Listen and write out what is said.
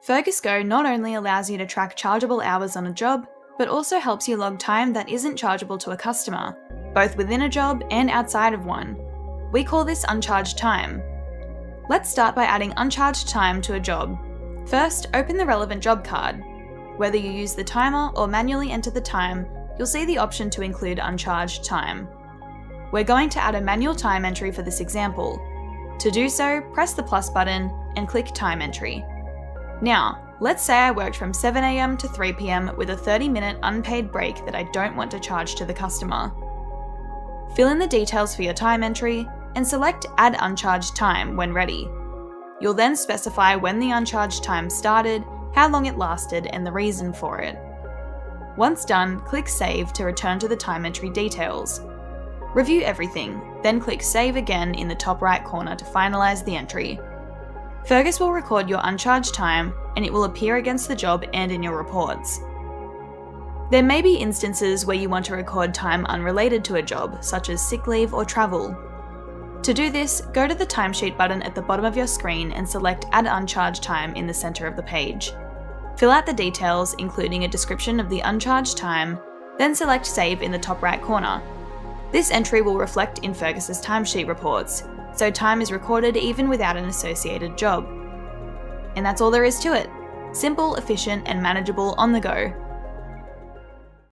Fergus Go not only allows you to track chargeable hours on a job, but also helps you log time that isn't chargeable to a customer, both within a job and outside of one. We call this uncharged time. Let's start by adding uncharged time to a job. First, open the relevant job card. Whether you use the timer or manually enter the time, you'll see the option to include uncharged time. We're going to add a manual time entry for this example. To do so, press the plus button and click Time Entry. Now, let's say I worked from 7 AM to 3 PM with a 30-minute unpaid break that I don't want to charge to the customer. Fill in the details for your time entry and select Add Uncharged Time when ready. You'll then specify when the uncharged time started, how long it lasted, and the reason for it. Once done, click Save to return to the time entry details. Review everything, then click Save again in the top right corner to finalise the entry. Fergus will record your uncharged time and it will appear against the job and in your reports. There may be instances where you want to record time unrelated to a job, such as sick leave or travel. To do this, go to the timesheet button at the bottom of your screen and select Add Uncharged Time in the centre of the page. Fill out the details, including a description of the uncharged time, then select Save in the top right corner. This entry will reflect in Fergus's timesheet reports, so time is recorded even without an associated job. And that's all there is to it. Simple, efficient, and manageable on the go.